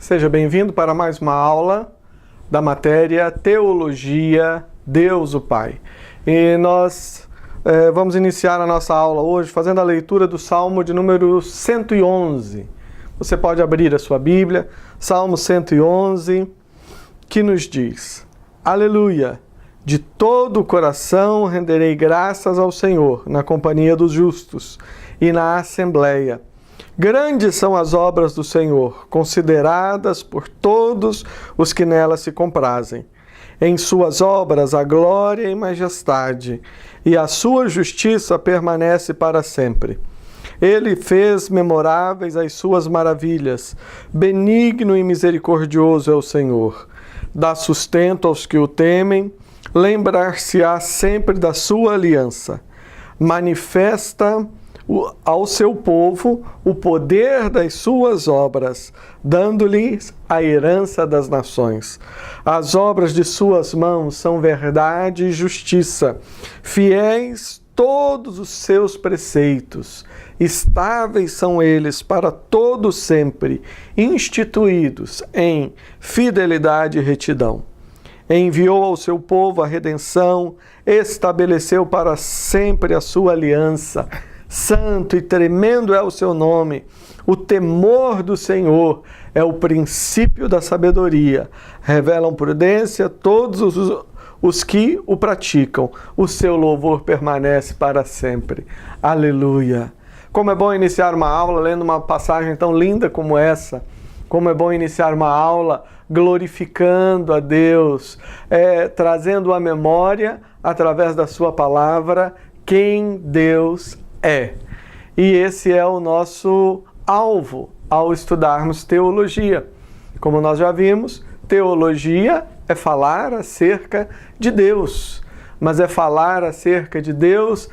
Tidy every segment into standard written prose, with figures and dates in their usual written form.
Seja bem-vindo para mais uma aula da matéria Teologia, Deus o Pai. E nós vamos iniciar a nossa aula hoje fazendo a leitura do Salmo de número 111. Você pode abrir a sua Bíblia, Salmo 111, que nos diz: Aleluia! De todo o coração renderei graças ao Senhor, na companhia dos justos e na assembleia. Grandes são as obras do Senhor, consideradas por todos os que nelas se comprazem. Em suas obras a glória e majestade, e a sua justiça permanece para sempre. Ele fez memoráveis as suas maravilhas. Benigno e misericordioso é o Senhor. Dá sustento aos que o temem, lembrar-se-á sempre da sua aliança. Manifesta ao seu povo o poder das suas obras, dando-lhes a herança das nações. As obras de suas mãos são verdade e justiça, fiéis todos os seus preceitos, estáveis são eles para todo sempre, instituídos em fidelidade e retidão. Enviou ao seu povo a redenção, estabeleceu para sempre a sua aliança. Santo e tremendo é o seu nome. O temor do Senhor é o princípio da sabedoria. Revelam prudência todos os que o praticam. O seu louvor permanece para sempre. Aleluia! Como é bom iniciar uma aula lendo uma passagem tão linda como essa. Como é bom iniciar uma aula glorificando a Deus, trazendo à memória, através da sua palavra, quem Deus é. E esse é o nosso alvo ao estudarmos teologia. Como nós já vimos, teologia é falar acerca de Deus, mas é falar acerca de Deus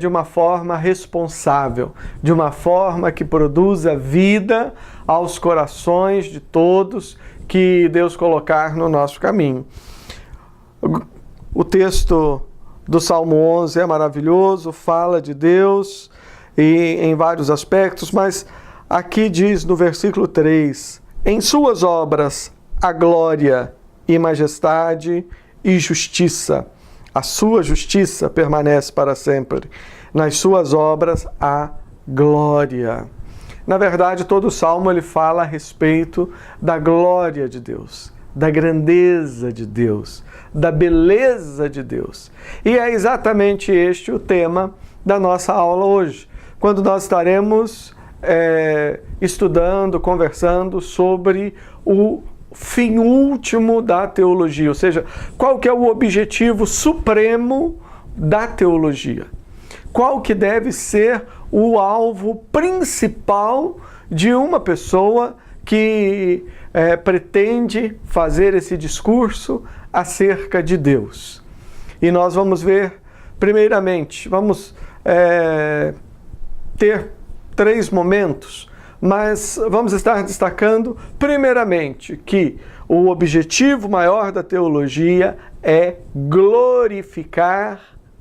de uma forma responsável, de uma forma que produza vida aos corações de todos que Deus colocar no nosso caminho. O texto do Salmo 11 é maravilhoso, fala de Deus e em vários aspectos, mas aqui diz no versículo 3, em suas obras a glória e majestade e justiça. A sua justiça permanece para sempre. Nas suas obras a glória. Na verdade, todo o Salmo ele fala a respeito da glória de Deus, da grandeza de Deus, da beleza de Deus. E é exatamente este o tema da nossa aula hoje, quando nós estaremos estudando, conversando sobre o fim último da teologia, ou seja, qual que é o objetivo supremo da teologia? Qual que deve ser o alvo principal de uma pessoa que pretende fazer esse discurso acerca de Deus? E nós vamos ver, primeiramente, vamos ter 3 momentos, mas vamos estar destacando, primeiramente, que o objetivo maior da teologia é glorificar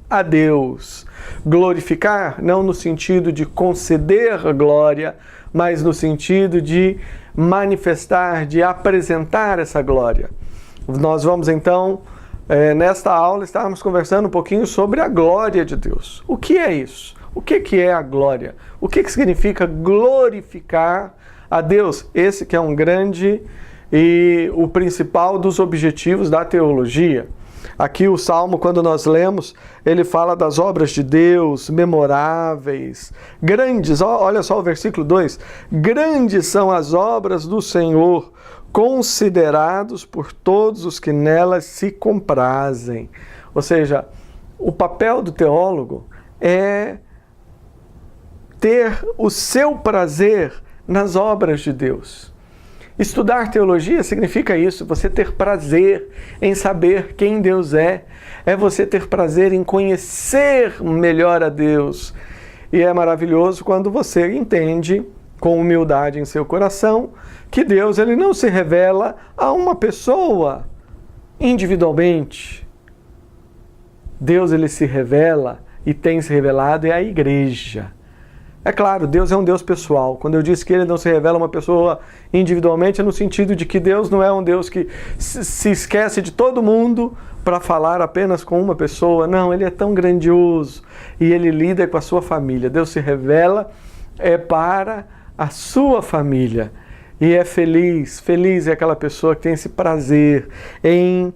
a Deus. Glorificar não no sentido de conceder glória, mas no sentido de manifestar, de apresentar essa glória. Nós vamos então, nesta aula, estarmos conversando um pouquinho sobre a glória de Deus. O que é isso? O que é a glória? O que significa glorificar a Deus? Esse que é um grande e o principal dos objetivos da teologia. Aqui o Salmo, quando nós lemos, ele fala das obras de Deus, memoráveis, grandes. Olha só o versículo 2. Grandes são as obras do Senhor, considerados por todos os que nelas se comprazem. Ou seja, o papel do teólogo é ter o seu prazer nas obras de Deus. Estudar teologia significa isso, você ter prazer em saber quem Deus é você ter prazer em conhecer melhor a Deus. E é maravilhoso quando você entende, com humildade em seu coração, que Deus ele não se revela a uma pessoa individualmente. Deus ele se revela e tem se revelado à igreja. É claro, Deus é um Deus pessoal. Quando eu disse que Ele não se revela a uma pessoa individualmente, é no sentido de que Deus não é um Deus que se esquece de todo mundo para falar apenas com uma pessoa. Não, Ele é tão grandioso e Ele lida com a sua família. Deus se revela para a sua família. E é feliz é aquela pessoa que tem esse prazer em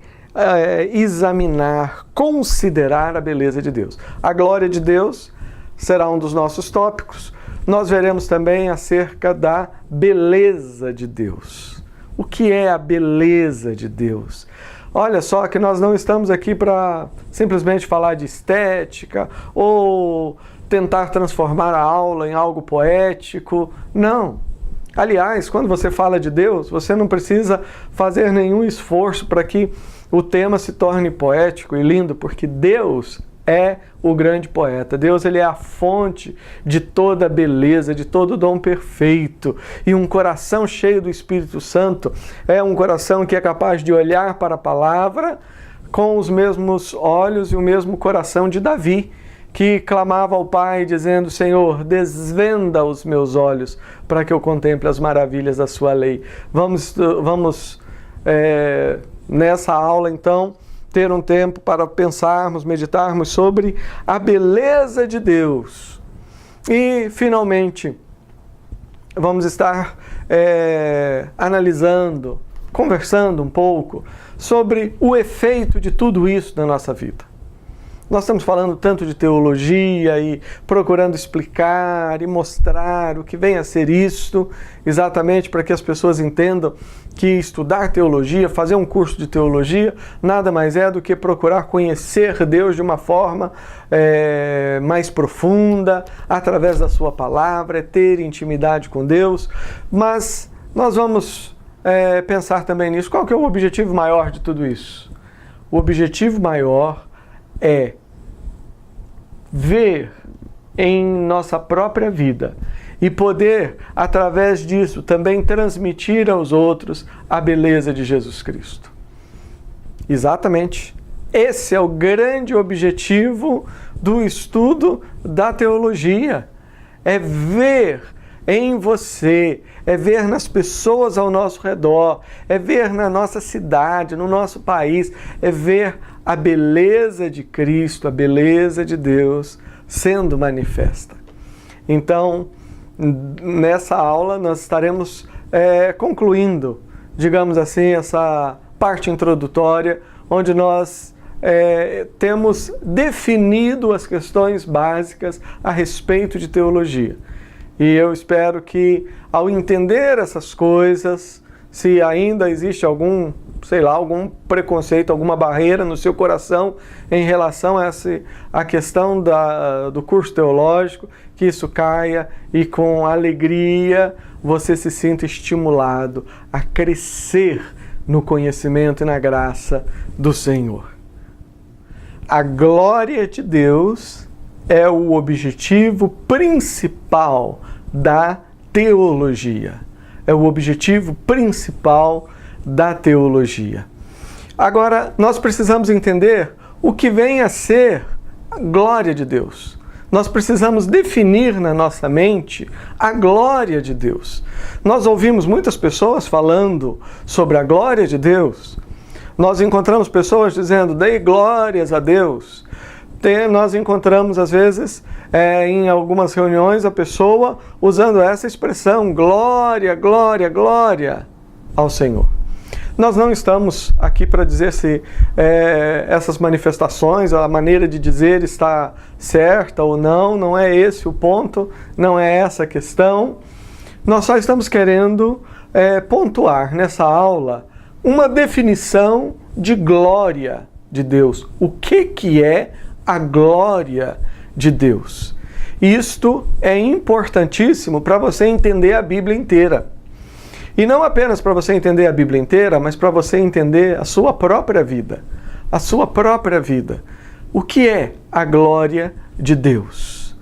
examinar, considerar a beleza de Deus. A glória de Deus será um dos nossos tópicos. Nós veremos também acerca da beleza de Deus. O que é a beleza de Deus? Olha só que nós não estamos aqui para simplesmente falar de estética ou tentar transformar a aula em algo poético. Não. Aliás, quando você fala de Deus, você não precisa fazer nenhum esforço para que o tema se torne poético e lindo, porque Deus é o grande poeta. Deus, ele é a fonte de toda a beleza, de todo o dom perfeito. E um coração cheio do Espírito Santo é um coração que é capaz de olhar para a palavra com os mesmos olhos e o mesmo coração de Davi, que clamava ao Pai dizendo: Senhor, desvenda os meus olhos para que eu contemple as maravilhas da sua lei. Vamos nessa aula, então, ter um tempo para pensarmos, meditarmos sobre a beleza de Deus. E, finalmente, vamos estar analisando, conversando um pouco sobre o efeito de tudo isso na nossa vida. Nós estamos falando tanto de teologia e procurando explicar e mostrar o que vem a ser isto, exatamente para que as pessoas entendam que estudar teologia, fazer um curso de teologia, nada mais é do que procurar conhecer Deus de uma forma mais profunda, através da sua palavra, ter intimidade com Deus. Mas nós vamos pensar também nisso. Qual que é o objetivo maior de tudo isso? O objetivo maior é ver em nossa própria vida e poder, através disso, também transmitir aos outros a beleza de Jesus Cristo. Exatamente. Esse é o grande objetivo do estudo da teologia. É ver em você, é ver nas pessoas ao nosso redor, é ver na nossa cidade, no nosso país, é ver a beleza de Cristo, a beleza de Deus sendo manifesta. Então, nessa aula nós estaremos concluindo, digamos assim, essa parte introdutória, onde nós temos definido as questões básicas a respeito de teologia. E eu espero que, ao entender essas coisas, se ainda existe algum preconceito, alguma barreira no seu coração em relação a questão do curso teológico, que isso caia e com alegria você se sinta estimulado a crescer no conhecimento e na graça do Senhor. A glória de Deus é o objetivo principal da teologia. É o objetivo principal da teologia. Agora, nós precisamos entender o que vem a ser a glória de Deus. Nós precisamos definir na nossa mente a glória de Deus. Nós ouvimos muitas pessoas falando sobre a glória de Deus. Nós encontramos pessoas dizendo: dei glórias a Deus. Nós encontramos, às vezes, em algumas reuniões, a pessoa usando essa expressão: glória, glória, glória ao Senhor. Nós não estamos aqui para dizer se essas manifestações, a maneira de dizer está certa ou não, não é esse o ponto, não é essa a questão. Nós só estamos querendo pontuar nessa aula uma definição de glória de Deus. O que é a glória de Deus? Isto é importantíssimo para você entender a Bíblia inteira. E não apenas para você entender a Bíblia inteira, mas para você entender a sua própria vida. A sua própria vida. O que é a glória de Deus?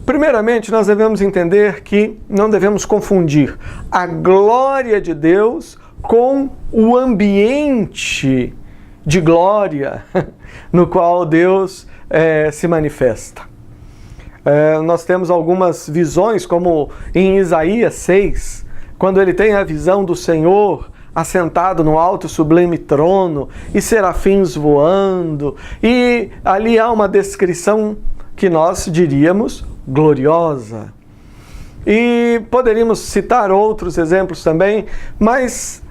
Primeiramente, nós devemos entender que não devemos confundir a glória de Deus com o ambiente de glória no qual Deus se manifesta. Nós temos algumas visões, como em Isaías 6, quando ele tem a visão do Senhor assentado no alto e sublime trono, e serafins voando, e ali há uma descrição que nós diríamos gloriosa. E poderíamos citar outros exemplos também, mas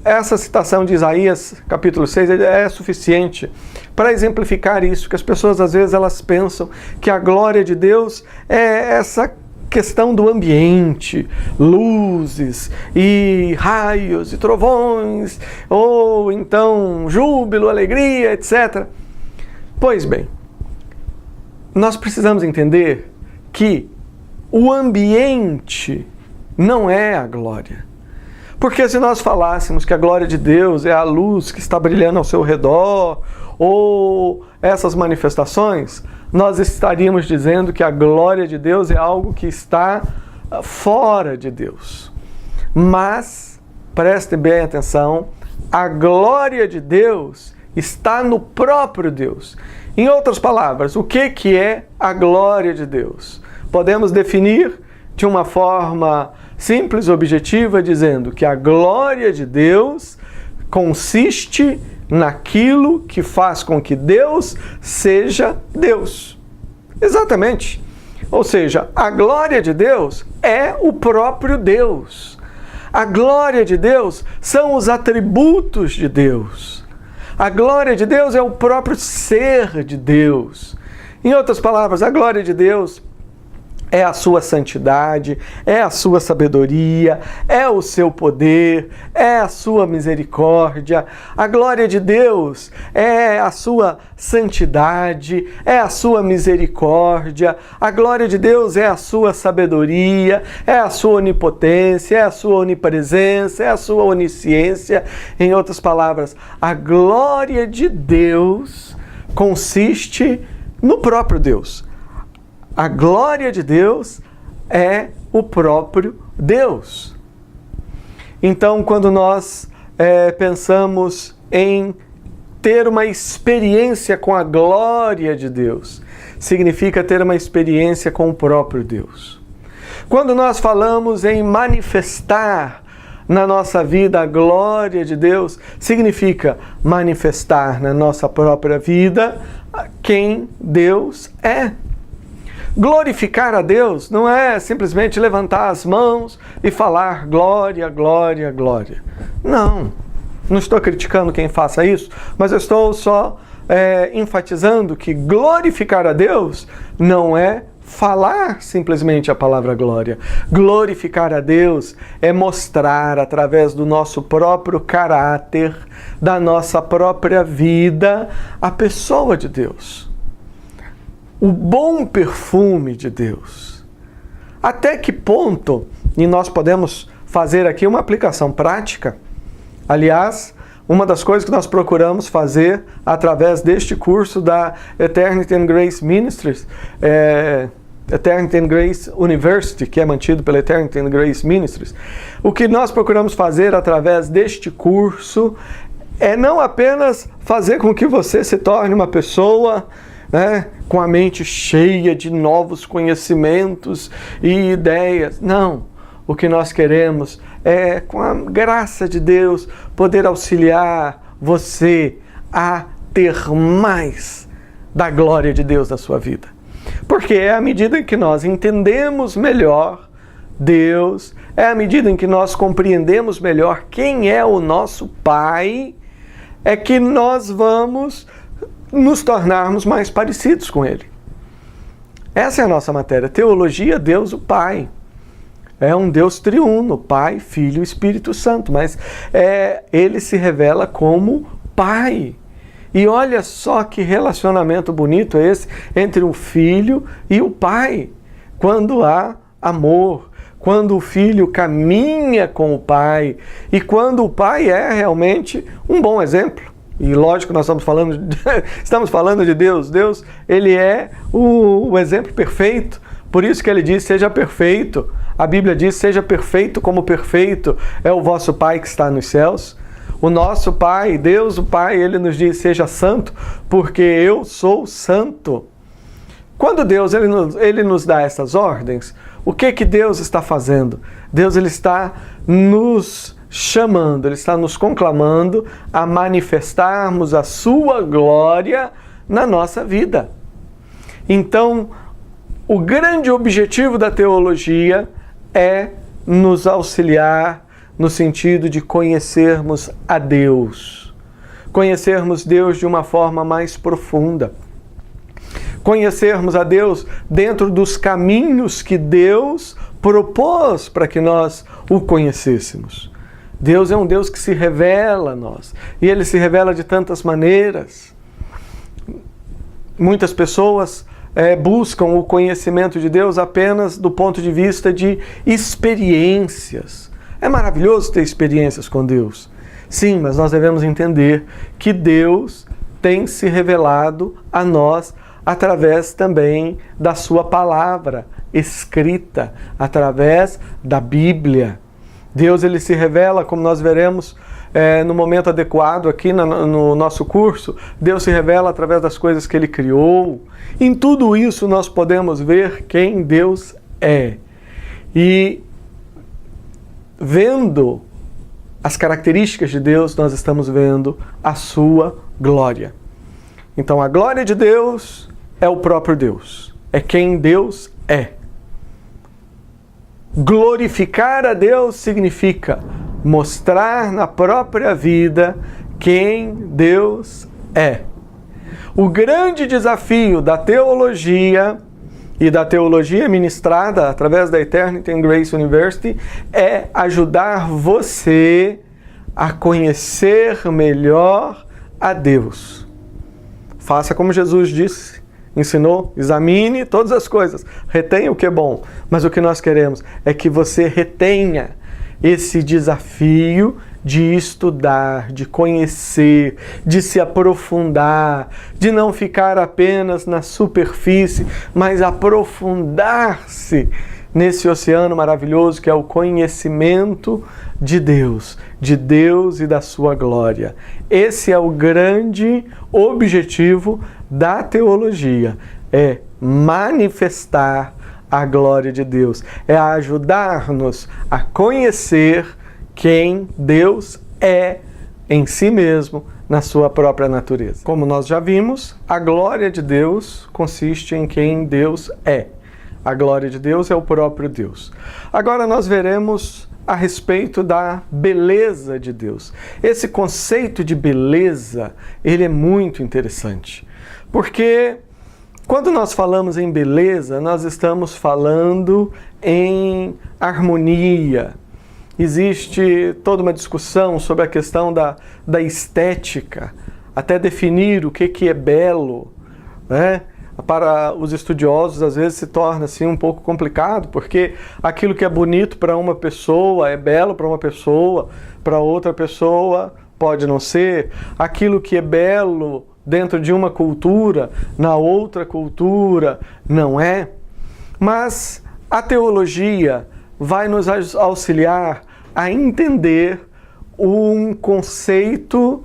essa citação de Isaías, capítulo 6, é suficiente para exemplificar isso, que as pessoas às vezes elas pensam que a glória de Deus é essa questão do ambiente, luzes e raios e trovões, ou então júbilo, alegria, etc. Pois bem, nós precisamos entender que o ambiente não é a glória. Porque se nós falássemos que a glória de Deus é a luz que está brilhando ao seu redor, ou essas manifestações, nós estaríamos dizendo que a glória de Deus é algo que está fora de Deus. Mas, prestem bem atenção, a glória de Deus está no próprio Deus. Em outras palavras, o que é a glória de Deus? Podemos definir de uma forma simples e objetiva, dizendo que a glória de Deus consiste naquilo que faz com que Deus seja Deus. Exatamente. Ou seja, a glória de Deus é o próprio Deus. A glória de Deus são os atributos de Deus. A glória de Deus é o próprio ser de Deus. Em outras palavras, a glória de Deus é a sua santidade, é a sua sabedoria, é o seu poder, é a sua misericórdia. A glória de Deus é a sua santidade, é a sua misericórdia. A glória de Deus é a sua sabedoria, é a sua onipotência, é a sua onipresença, é a sua onisciência. Em outras palavras, a glória de Deus consiste no próprio Deus. A glória de Deus é o próprio Deus. Então, quando nós pensamos em ter uma experiência com a glória de Deus, significa ter uma experiência com o próprio Deus. Quando nós falamos em manifestar na nossa vida a glória de Deus, significa manifestar na nossa própria vida quem Deus é. Glorificar a Deus não é simplesmente levantar as mãos e falar glória, glória, glória. Não estou criticando quem faça isso, mas eu estou só enfatizando que glorificar a Deus não é falar simplesmente a palavra glória. Glorificar a Deus é mostrar através do nosso próprio caráter, da nossa própria vida, a pessoa de Deus. O bom perfume de Deus. Até que ponto, e nós podemos fazer aqui uma aplicação prática, aliás, uma das coisas que nós procuramos fazer através deste curso da Eternity and Grace Ministries, Eternity and Grace University, que é mantido pela Eternity and Grace Ministries, o que nós procuramos fazer através deste curso é não apenas fazer com que você se torne uma pessoa com a mente cheia de novos conhecimentos e ideias. Não. O que nós queremos é, com a graça de Deus, poder auxiliar você a ter mais da glória de Deus na sua vida. Porque é à medida em que nós entendemos melhor Deus, é à medida em que nós compreendemos melhor quem é o nosso Pai, é que nós vamos nos tornarmos mais parecidos com Ele. Essa é a nossa matéria. Teologia, Deus o Pai. É um Deus triuno, Pai, Filho e Espírito Santo, mas Ele se revela como Pai. E olha só que relacionamento bonito é esse entre o Filho e o Pai. Quando há amor, quando o Filho caminha com o Pai e quando o Pai é realmente um bom exemplo. E lógico, nós estamos falando de Deus. Deus, Ele é o exemplo perfeito. Por isso que Ele diz, seja perfeito. A Bíblia diz, seja perfeito como perfeito é o vosso Pai que está nos céus. O nosso Pai, Deus o Pai, Ele nos diz, seja santo, porque eu sou santo. Quando Deus ele nos dá essas ordens, o que Deus está fazendo? Deus ele está nos chamando, ele está nos conclamando a manifestarmos a sua glória na nossa vida. Então, o grande objetivo da teologia é nos auxiliar no sentido de conhecermos a Deus. Conhecermos Deus de uma forma mais profunda. Conhecermos a Deus dentro dos caminhos que Deus propôs para que nós o conhecêssemos. Deus é um Deus que se revela a nós. E Ele se revela de tantas maneiras. Muitas pessoas buscam o conhecimento de Deus apenas do ponto de vista de experiências. É maravilhoso ter experiências com Deus. Sim, mas nós devemos entender que Deus tem se revelado a nós através também da sua palavra escrita, através da Bíblia. Deus ele se revela, como nós veremos no momento adequado aqui no nosso curso, Deus se revela através das coisas que Ele criou. Em tudo isso nós podemos ver quem Deus é. E vendo as características de Deus, nós estamos vendo a sua glória. Então a glória de Deus é o próprio Deus, é quem Deus é. Glorificar a Deus significa mostrar na própria vida quem Deus é. O grande desafio da teologia e da teologia ministrada através da Eternity and Grace University é ajudar você a conhecer melhor a Deus. Faça como Jesus disse, ensinou, examine todas as coisas, retenha o que é bom, mas o que nós queremos é que você retenha esse desafio de estudar, de conhecer, de se aprofundar, de não ficar apenas na superfície, mas aprofundar-se nesse oceano maravilhoso que é o conhecimento de Deus e da sua glória. Esse é o grande objetivo da teologia, é manifestar a glória de Deus, é ajudar-nos a conhecer quem Deus é em si mesmo, na sua própria natureza. Como nós já vimos, a glória de Deus consiste em quem Deus é. A glória de Deus é o próprio Deus. Agora nós veremos a respeito da beleza de Deus. Esse conceito de beleza, ele é muito interessante, porque quando nós falamos em beleza, nós estamos falando em harmonia. Existe toda uma discussão sobre a questão da estética, até definir o que é belo, né? Para os estudiosos, às vezes se torna assim um pouco complicado, porque aquilo que é bonito para uma pessoa é belo para uma pessoa, para outra pessoa pode não ser. Aquilo que é belo dentro de uma cultura, na outra cultura não é. Mas a teologia vai nos auxiliar a entender um conceito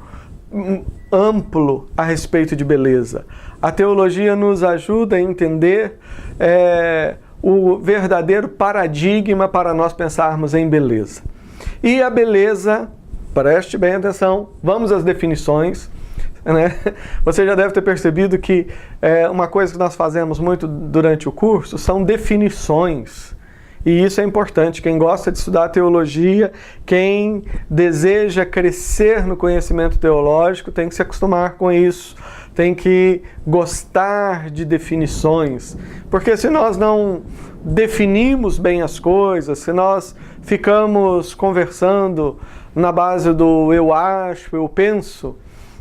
amplo a respeito de beleza. A teologia nos ajuda a entender o verdadeiro paradigma para nós pensarmos em beleza. E a beleza, preste bem atenção, vamos às definições. Né? Você já deve ter percebido que uma coisa que nós fazemos muito durante o curso são definições. E isso é importante. Quem gosta de estudar teologia, quem deseja crescer no conhecimento teológico, tem que se acostumar com isso. Tem que gostar de definições. Porque se nós não definimos bem as coisas, se nós ficamos conversando na base do eu acho, eu penso,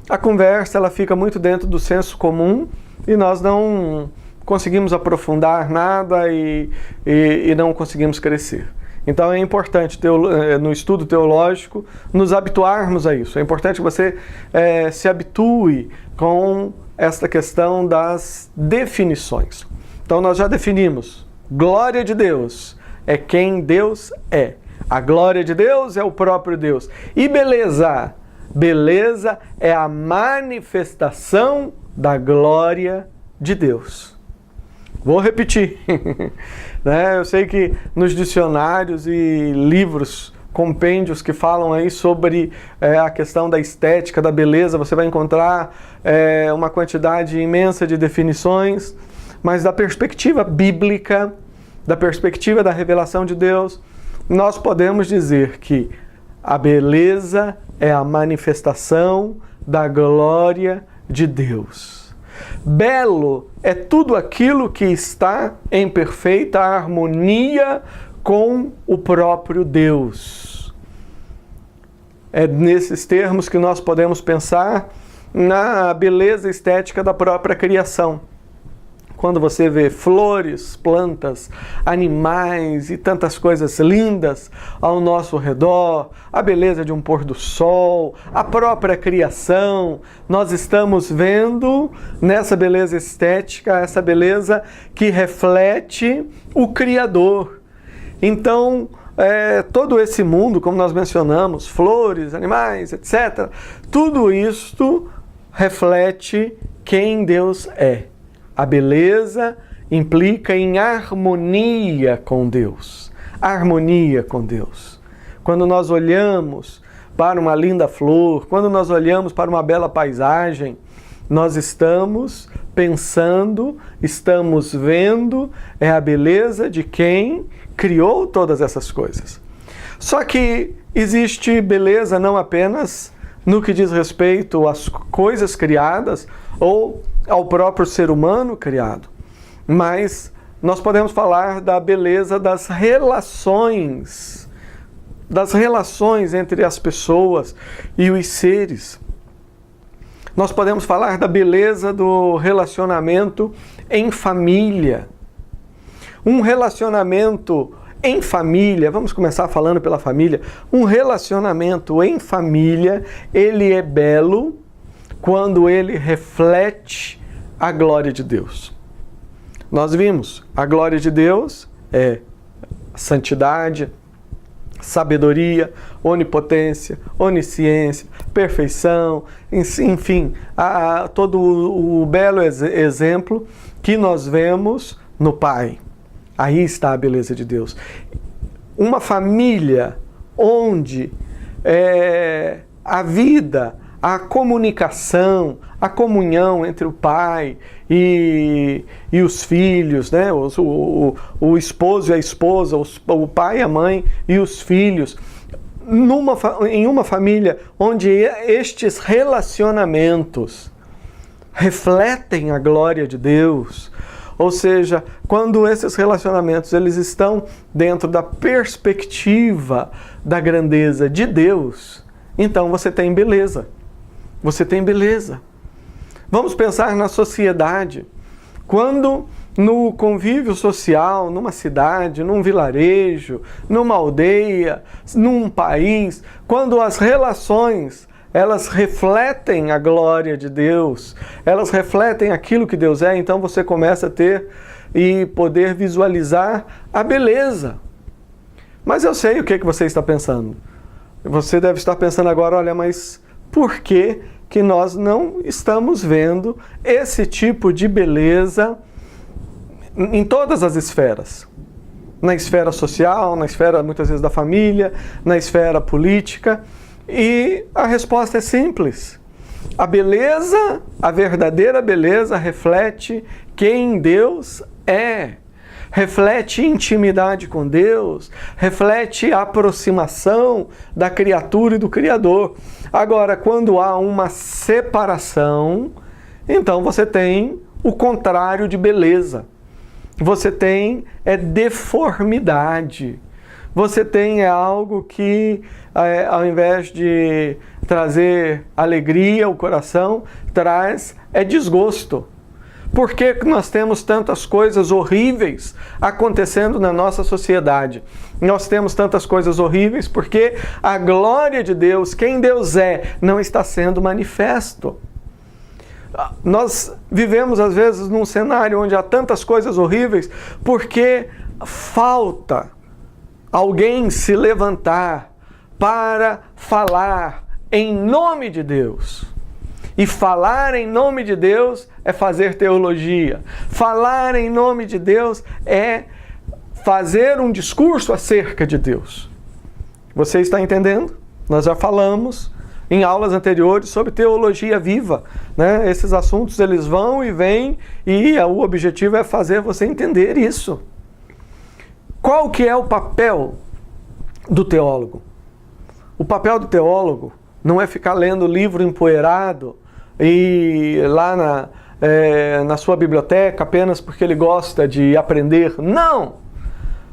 a conversa ela fica muito dentro do senso comum e nós não conseguimos aprofundar nada e não conseguimos crescer. Então é importante no estudo teológico nos habituarmos a isso. É importante que você se habitue com esta questão das definições. Então nós já definimos, glória de Deus é quem Deus é. A glória de Deus é o próprio Deus. E beleza? Beleza é a manifestação da glória de Deus. Vou repetir. Né? Eu sei que nos dicionários e livros, compêndios que falam aí sobre a questão da estética, da beleza, você vai encontrar uma quantidade imensa de definições, mas da perspectiva bíblica, da perspectiva da revelação de Deus, nós podemos dizer que a beleza é a manifestação da glória de Deus. Belo é tudo aquilo que está em perfeita harmonia com o próprio Deus. É nesses termos que nós podemos pensar na beleza estética da própria criação. Quando você vê flores, plantas, animais e tantas coisas lindas ao nosso redor, a beleza de um pôr do sol, a própria criação, nós estamos vendo nessa beleza estética, essa beleza que reflete o Criador. Então, todo esse mundo, como nós mencionamos, flores, animais, etc., tudo isto reflete quem Deus é. A beleza implica em harmonia com Deus. Harmonia com Deus. Quando nós olhamos para uma linda flor, quando nós olhamos para uma bela paisagem, nós estamos pensando, estamos vendo a beleza de quem criou todas essas coisas. Só que existe beleza não apenas no que diz respeito às coisas criadas ou ao próprio ser humano criado, mas nós podemos falar da beleza das relações entre as pessoas e os seres. Nós podemos falar da beleza do relacionamento em família. Um relacionamento em família, vamos começar falando pela família, um relacionamento em família, ele é belo quando ele reflete a glória de Deus. Nós vimos, a glória de Deus é santidade, sabedoria, onipotência, onisciência, perfeição, enfim, todo o belo exemplo que nós vemos no Pai. Aí está a beleza de Deus. Uma família onde a vida, a comunicação, a comunhão entre o pai e os filhos, né? O esposo e a esposa, o pai e a mãe e os filhos, em uma família onde estes relacionamentos refletem a glória de Deus, ou seja, quando esses relacionamentos eles estão dentro da perspectiva da grandeza de Deus, então você tem beleza. Você tem beleza. Vamos pensar na sociedade. Quando no convívio social, numa cidade, num vilarejo, numa aldeia, num país, quando as relações elas refletem a glória de Deus, elas refletem aquilo que Deus é, então você começa a ter e poder visualizar a beleza. Mas eu sei o que você está pensando. Você deve estar pensando agora, olha, mas por que nós não estamos vendo esse tipo de beleza em todas as esferas? Na esfera social, na esfera muitas vezes da família, na esfera política. E a resposta é simples. A beleza, a verdadeira beleza, reflete quem Deus é. Reflete intimidade com Deus, reflete a aproximação da criatura e do Criador. Agora, quando há uma separação, então você tem o contrário de beleza. Você tem deformidade. Você tem algo que, ao invés de trazer alegria ao coração, traz desgosto. Por que nós temos tantas coisas horríveis acontecendo na nossa sociedade? Nós temos tantas coisas horríveis porque a glória de Deus, quem Deus é, não está sendo manifesto. Nós vivemos às vezes num cenário onde há tantas coisas horríveis porque falta alguém se levantar para falar em nome de Deus. E falar em nome de Deus é fazer teologia. Falar em nome de Deus é fazer um discurso acerca de Deus. Você está entendendo? Nós já falamos em aulas anteriores sobre teologia viva, né? Esses assuntos eles vão e vêm e o objetivo é fazer você entender isso. Qual que é o papel do teólogo? O papel do teólogo não é ficar lendo livro empoeirado e lá na sua biblioteca apenas porque ele gosta de aprender. Não!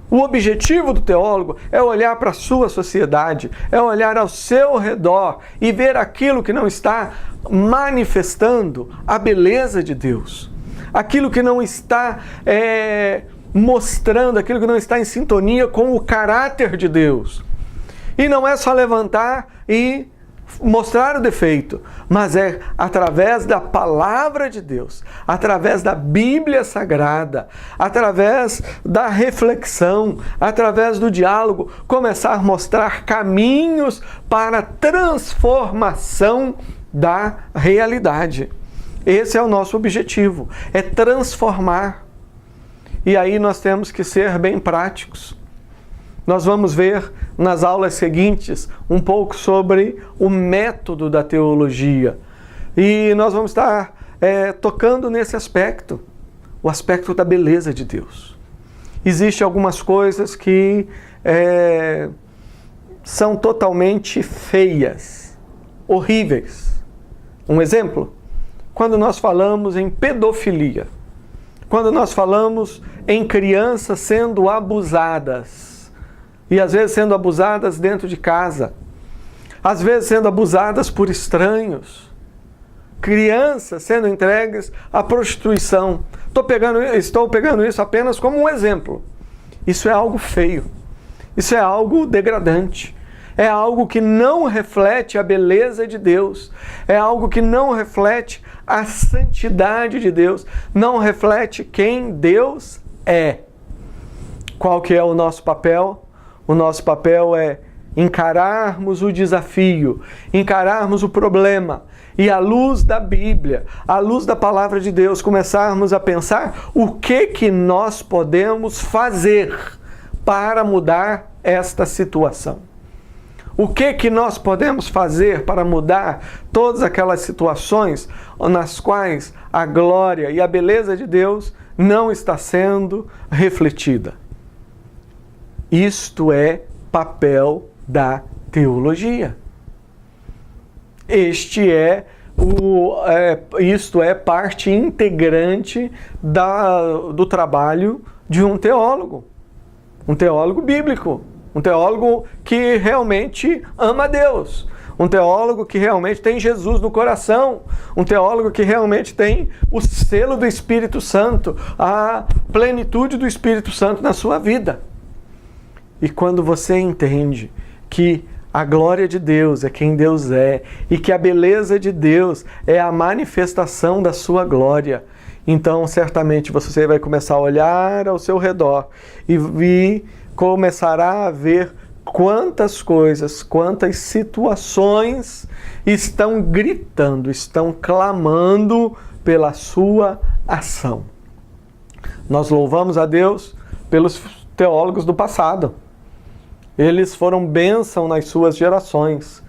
O objetivo do teólogo é olhar para a sua sociedade, é olhar ao seu redor e ver aquilo que não está manifestando a beleza de Deus. Aquilo que não está mostrando, aquilo que não está em sintonia com o caráter de Deus. E não é só levantar e mostrar o defeito, mas é através da palavra de Deus, através da Bíblia Sagrada, através da reflexão, através do diálogo, começar a mostrar caminhos para a transformação da realidade. Esse é o nosso objetivo, é transformar. E aí nós temos que ser bem práticos. Nós vamos ver nas aulas seguintes um pouco sobre o método da teologia. E nós vamos estar tocando nesse aspecto, o aspecto da beleza de Deus. Existem algumas coisas que são totalmente feias, horríveis. Um exemplo, quando nós falamos em pedofilia, quando nós falamos em crianças sendo abusadas, e às vezes sendo abusadas dentro de casa, às vezes sendo abusadas por estranhos, crianças sendo entregues à prostituição. Estou pegando isso apenas como um exemplo. Isso é algo feio, isso é algo degradante, é algo que não reflete a beleza de Deus, é algo que não reflete a santidade de Deus, não reflete quem Deus é. Qual que é o nosso papel? O nosso papel é encararmos o desafio, encararmos o problema e, à luz da Bíblia, à luz da palavra de Deus, começarmos a pensar o que nós podemos fazer para mudar esta situação. O que nós podemos fazer para mudar todas aquelas situações nas quais a glória e a beleza de Deus não está sendo refletida. Isto é papel da teologia. Isto é parte integrante do trabalho de um teólogo bíblico, um teólogo que realmente ama Deus, um teólogo que realmente tem Jesus no coração, um teólogo que realmente tem o selo do Espírito Santo, a plenitude do Espírito Santo na sua vida. E quando você entende que a glória de Deus é quem Deus é e que a beleza de Deus é a manifestação da sua glória, então certamente você vai começar a olhar ao seu redor e começará a ver quantas coisas, quantas situações estão gritando, estão clamando pela sua ação. Nós louvamos a Deus pelos teólogos do passado. Eles foram bênção nas suas gerações.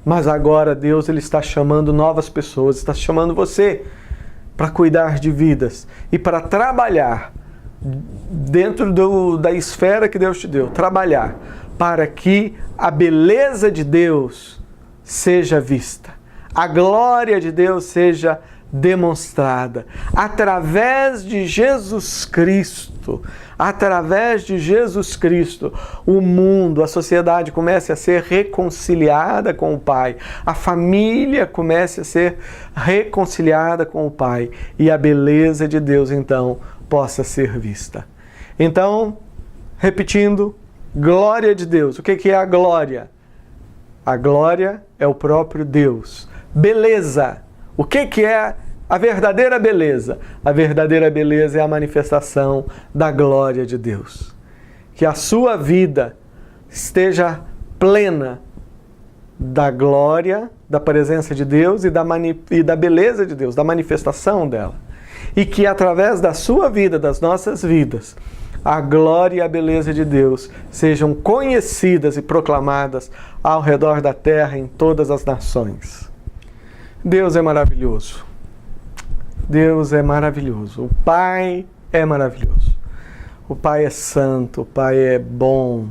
Mas agora Deus ele está chamando novas pessoas, está chamando você para cuidar de vidas e para trabalhar dentro da esfera que Deus te deu. Trabalhar para que a beleza de Deus seja vista. A glória de Deus seja demonstrada através de Jesus Cristo. Através de Jesus Cristo, o mundo, a sociedade comece a ser reconciliada com o Pai. A família comece a ser reconciliada com o Pai. E a beleza de Deus, então, possa ser vista. Então, repetindo, glória de Deus. O que é a glória? A glória é o próprio Deus. Beleza. O que é a verdadeira beleza? A verdadeira beleza é a manifestação da glória de Deus. Que a sua vida esteja plena da glória, da presença de Deus e da beleza de Deus, da manifestação dela. e que através da sua vida, das nossas vidas, a glória e a beleza de Deus sejam conhecidas e proclamadas ao redor da terra, em todas as nações. Deus é maravilhoso. Deus é maravilhoso. O Pai é maravilhoso. O Pai é santo, o Pai é bom.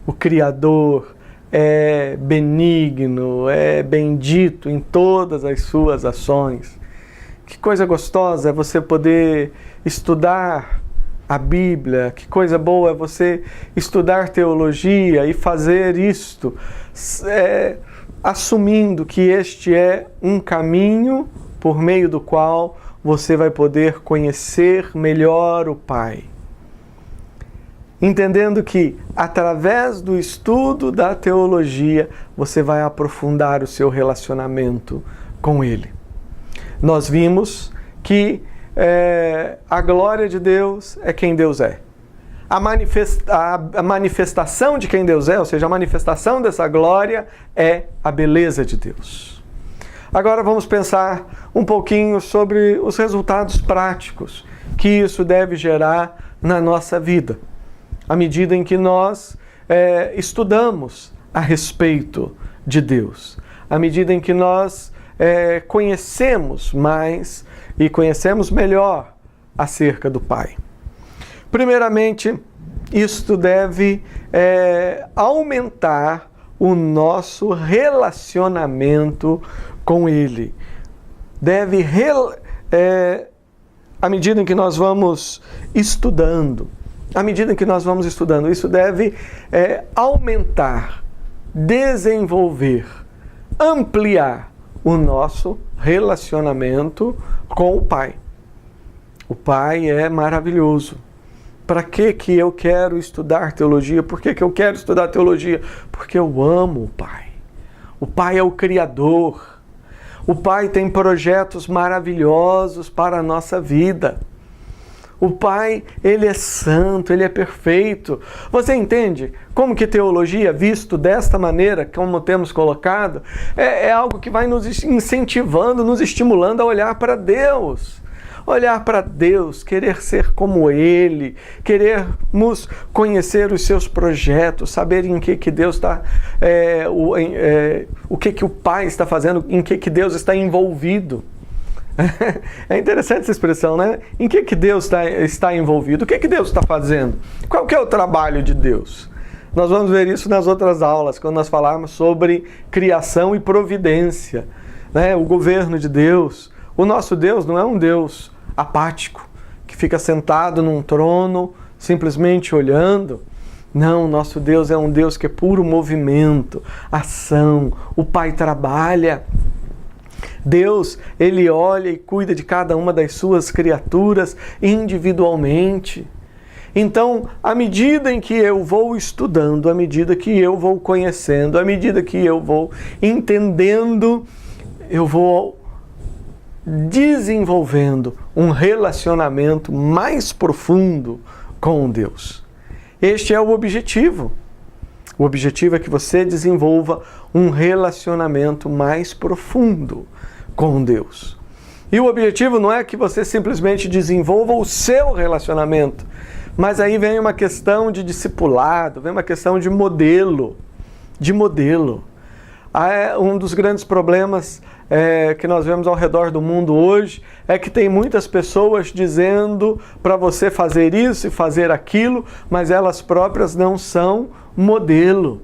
O Criador é benigno, é bendito em todas as suas ações. Que coisa gostosa é você poder estudar a Bíblia, que coisa boa é você estudar teologia e fazer isto, assumindo que este é um caminho por meio do qual você vai poder conhecer melhor o Pai. Entendendo que, através do estudo da teologia, você vai aprofundar o seu relacionamento com Ele. Nós vimos que a glória de Deus é quem Deus é. A manifestação de quem Deus é, ou seja, a manifestação dessa glória é a beleza de Deus. Agora vamos pensar um pouquinho sobre os resultados práticos que isso deve gerar na nossa vida, à medida em que nós estudamos a respeito de Deus, à medida em que nós conhecemos mais e conhecemos melhor acerca do Pai. Primeiramente, isto deve aumentar o nosso relacionamento com Ele. Deve, à medida em que nós vamos estudando, isso deve aumentar, desenvolver, ampliar o nosso relacionamento com o Pai. O Pai é maravilhoso. Para que eu quero estudar teologia? Por que eu quero estudar teologia? Porque eu amo o Pai. O Pai é o Criador. O Pai tem projetos maravilhosos para a nossa vida. O Pai, Ele é santo, Ele é perfeito. Você entende como que teologia, visto desta maneira, como temos colocado, é algo que vai nos incentivando, nos estimulando a olhar para Deus. Olhar para Deus, querer ser como Ele, querermos conhecer os seus projetos, saber em que Deus está, o que o Pai está fazendo, em que Deus está envolvido. É interessante essa expressão, né? Em que Deus está envolvido? O que Deus está fazendo? Qual que é o trabalho de Deus? Nós vamos ver isso nas outras aulas, quando nós falarmos sobre criação e providência, né? O governo de Deus. O nosso Deus não é um Deus apático, que fica sentado num trono, simplesmente olhando. Não, nosso Deus é um Deus que é puro movimento, ação. O Pai trabalha. Deus, Ele olha e cuida de cada uma das suas criaturas individualmente. Então, à medida em que eu vou estudando, à medida que eu vou conhecendo, à medida que eu vou entendendo, eu vou desenvolvendo um relacionamento mais profundo com Deus. Este é o objetivo. O objetivo é que você desenvolva um relacionamento mais profundo com Deus. E o objetivo não é que você simplesmente desenvolva o seu relacionamento, mas aí vem uma questão de discipulado, vem uma questão de modelo. Um dos grandes problemas que nós vemos ao redor do mundo hoje é que tem muitas pessoas dizendo para você fazer isso e fazer aquilo, mas elas próprias não são modelo.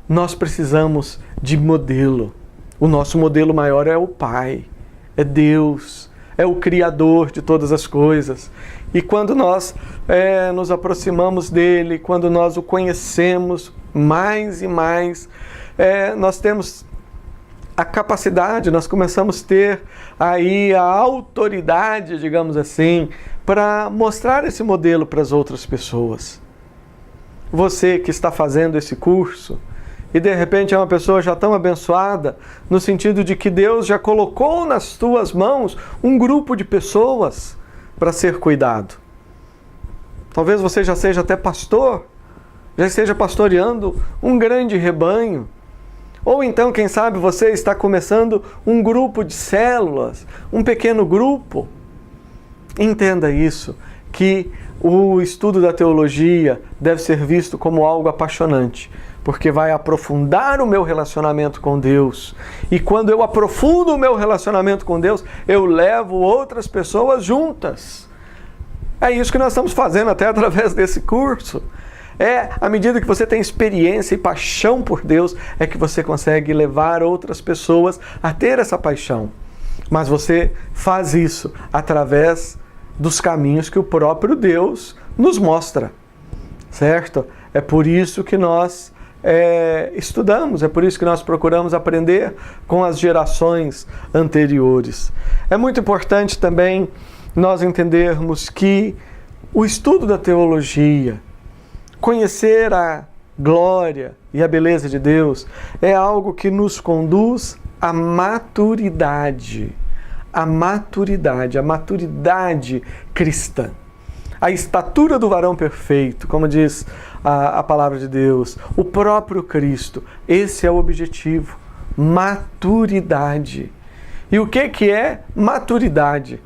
Nós precisamos de modelo. O nosso modelo maior é o Pai, é Deus, é o Criador de todas as coisas. E quando nós nos aproximamos dele, quando nós o conhecemos mais e mais, nós temos a capacidade, nós começamos a ter aí a autoridade, digamos assim, para mostrar esse modelo para as outras pessoas. Você que está fazendo esse curso e de repente é uma pessoa já tão abençoada, no sentido de que Deus já colocou nas tuas mãos um grupo de pessoas para ser cuidado. Talvez você já seja até pastor, já esteja pastoreando um grande rebanho. Ou então, quem sabe, você está começando um grupo de células, um pequeno grupo. Entenda isso, que o estudo da teologia deve ser visto como algo apaixonante, porque vai aprofundar o meu relacionamento com Deus. E quando eu aprofundo o meu relacionamento com Deus, eu levo outras pessoas juntas. É isso que nós estamos fazendo até através desse curso. À medida que você tem experiência e paixão por Deus, é que você consegue levar outras pessoas a ter essa paixão. Mas você faz isso através dos caminhos que o próprio Deus nos mostra, certo? É por isso que nós estudamos, é por isso que nós procuramos aprender com as gerações anteriores. É muito importante também nós entendermos que o estudo da teologia, conhecer a glória e a beleza de Deus, é algo que nos conduz à maturidade. A maturidade cristã. A estatura do varão perfeito, como diz a palavra de Deus, o próprio Cristo. Esse é o objetivo. Maturidade. E o que é maturidade?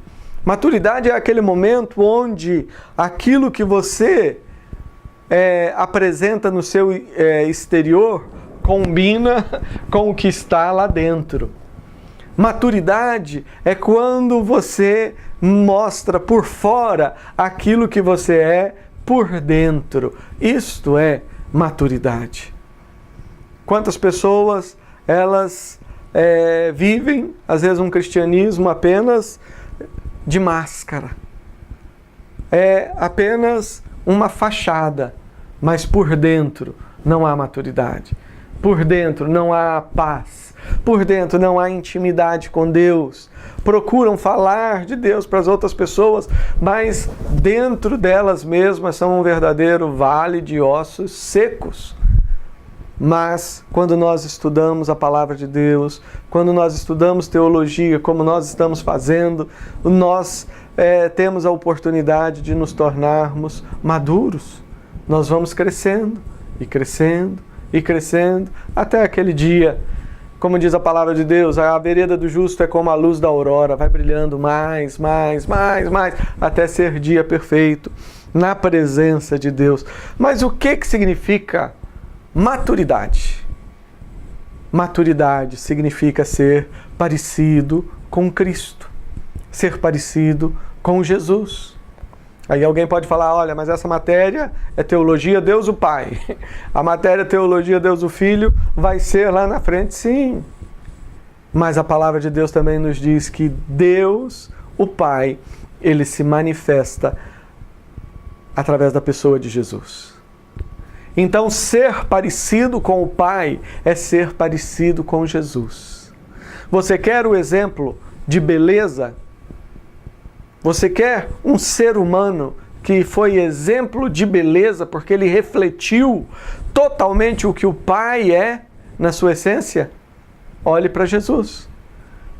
Maturidade é aquele momento onde aquilo que você apresenta no seu exterior combina com o que está lá dentro. Maturidade é quando você mostra por fora aquilo que você é por dentro. Isto é maturidade. Quantas pessoas elas vivem, às vezes, um cristianismo apenas de máscara. É apenas uma fachada, mas por dentro não há maturidade. Por dentro não há paz. Por dentro não há intimidade com Deus. Procuram falar de Deus para as outras pessoas, mas dentro delas mesmas são um verdadeiro vale de ossos secos. Mas quando nós estudamos a palavra de Deus, quando nós estudamos teologia, como nós estamos fazendo, nós temos a oportunidade de nos tornarmos maduros. Nós vamos crescendo e crescendo e crescendo, até aquele dia, como diz a palavra de Deus, a vereda do justo é como a luz da aurora, vai brilhando mais, até ser dia perfeito, na presença de Deus. Mas o que significa maturidade? Maturidade significa ser parecido com Cristo, ser parecido com Jesus. Aí alguém pode falar, olha, mas essa matéria é teologia Deus o Pai. A matéria teologia Deus o Filho vai ser lá na frente, sim. Mas a palavra de Deus também nos diz que Deus, o Pai, ele se manifesta através da pessoa de Jesus. Então, ser parecido com o Pai é ser parecido com Jesus. Você quer o exemplo de beleza? Você quer um ser humano que foi exemplo de beleza porque ele refletiu totalmente o que o Pai é na sua essência? Olhe para Jesus.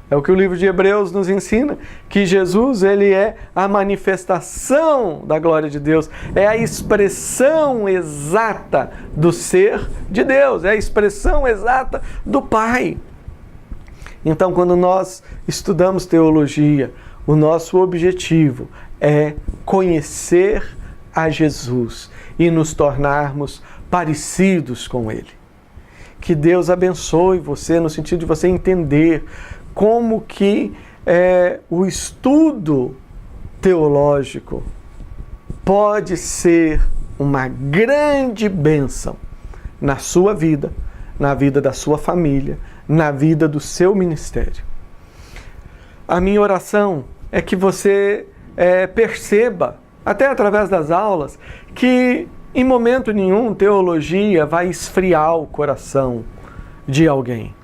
É o que o livro de Hebreus nos ensina, que Jesus, ele é a manifestação da glória de Deus, é a expressão exata do ser de Deus, é a expressão exata do Pai. Então, quando nós estudamos teologia, o nosso objetivo é conhecer a Jesus e nos tornarmos parecidos com Ele. Que Deus abençoe você no sentido de você entender como que o estudo teológico pode ser uma grande bênção na sua vida, na vida da sua família, na vida do seu ministério. A minha oração é que você perceba, até através das aulas, que em momento nenhum teologia vai esfriar o coração de alguém.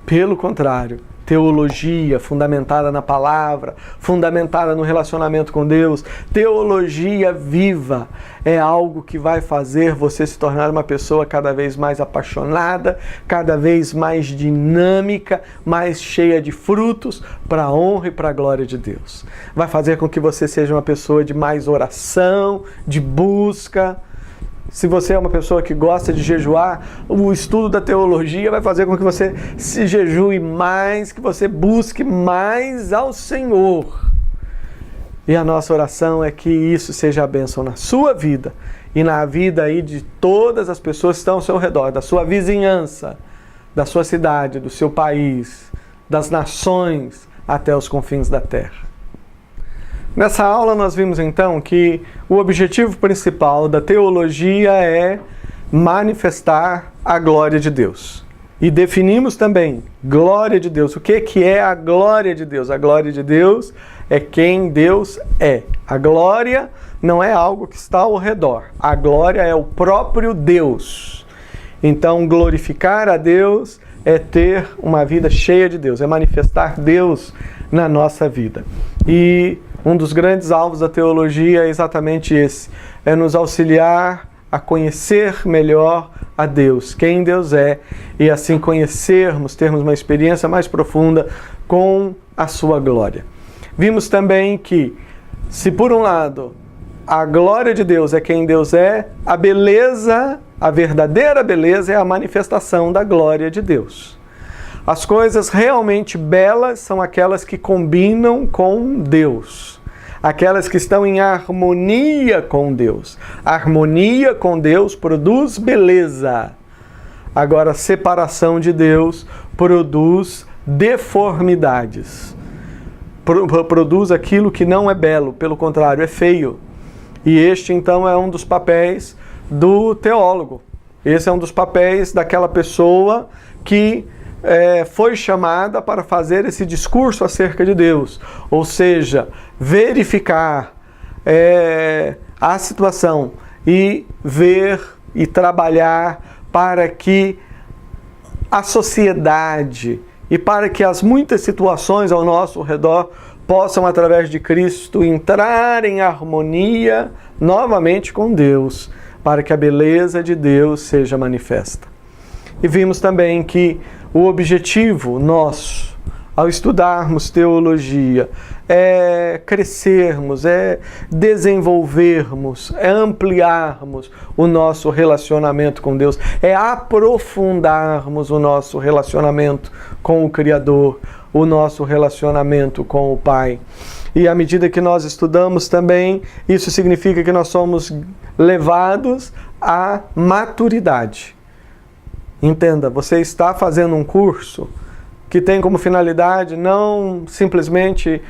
Pelo contrário, teologia fundamentada na palavra, fundamentada no relacionamento com Deus, teologia viva, é algo que vai fazer você se tornar uma pessoa cada vez mais apaixonada, cada vez mais dinâmica, mais cheia de frutos para a honra e para a glória de Deus. Vai fazer com que você seja uma pessoa de mais oração, de busca. Se você é uma pessoa que gosta de jejuar, o estudo da teologia vai fazer com que você se jejue mais, que você busque mais ao Senhor. E a nossa oração é que isso seja a bênção na sua vida e na vida aí de todas as pessoas que estão ao seu redor, da sua vizinhança, da sua cidade, do seu país, das nações até os confins da terra. Nessa aula nós vimos então que o objetivo principal da teologia é manifestar a glória de Deus. E definimos também glória de Deus. O que é a glória de Deus? A glória de Deus é quem Deus é. A glória não é algo que está ao redor. A glória é o próprio Deus. Então, glorificar a Deus é ter uma vida cheia de Deus, é manifestar Deus na nossa vida. E um dos grandes alvos da teologia é exatamente esse, é nos auxiliar a conhecer melhor a Deus, quem Deus é, e assim conhecermos, termos uma experiência mais profunda com a sua glória. Vimos também que, se por um lado a glória de Deus é quem Deus é, a beleza, a verdadeira beleza é a manifestação da glória de Deus. As coisas realmente belas são aquelas que combinam com Deus. Aquelas que estão em harmonia com Deus. A harmonia com Deus produz beleza. Agora, a separação de Deus produz deformidades. Produz aquilo que não é belo, pelo contrário, é feio. E este, então, é um dos papéis do teólogo. Esse é um dos papéis daquela pessoa que foi chamada para fazer esse discurso acerca de Deus, ou seja, verificar a situação e ver e trabalhar para que a sociedade e para que as muitas situações ao nosso redor possam, através de Cristo, entrar em harmonia novamente com Deus, para que a beleza de Deus seja manifesta. E vimos também que o objetivo nosso, ao estudarmos teologia, é crescermos, é desenvolvermos, é ampliarmos o nosso relacionamento com Deus, é aprofundarmos o nosso relacionamento com o Criador, o nosso relacionamento com o Pai. E à medida que nós estudamos também, isso significa que nós somos levados à maturidade. Entenda, você está fazendo um curso que tem como finalidade não simplesmente,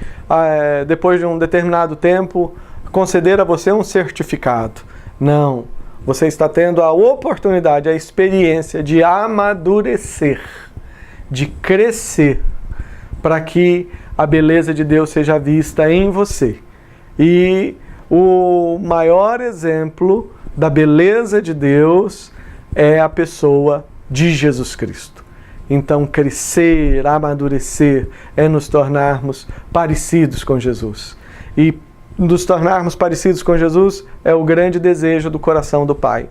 depois de um determinado tempo, conceder a você um certificado. Não, você está tendo a oportunidade, a experiência de amadurecer, de crescer, para que a beleza de Deus seja vista em você. E o maior exemplo da beleza de Deus é a pessoa de Jesus Cristo. Então, crescer, amadurecer, é nos tornarmos parecidos com Jesus. E nos tornarmos parecidos com Jesus é o grande desejo do coração do Pai.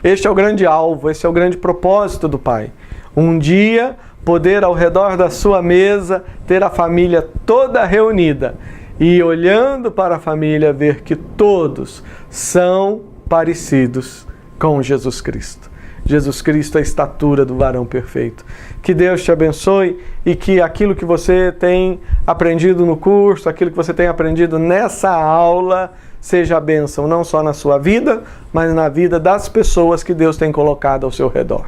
Este é o grande alvo, esse é o grande propósito do Pai. Um dia, poder ao redor da sua mesa, ter a família toda reunida e, olhando para a família, ver que todos são parecidos com Jesus Cristo. Jesus Cristo é a estatura do varão perfeito. Que Deus te abençoe e que aquilo que você tem aprendido no curso, aquilo que você tem aprendido nessa aula, seja a bênção não só na sua vida, mas na vida das pessoas que Deus tem colocado ao seu redor.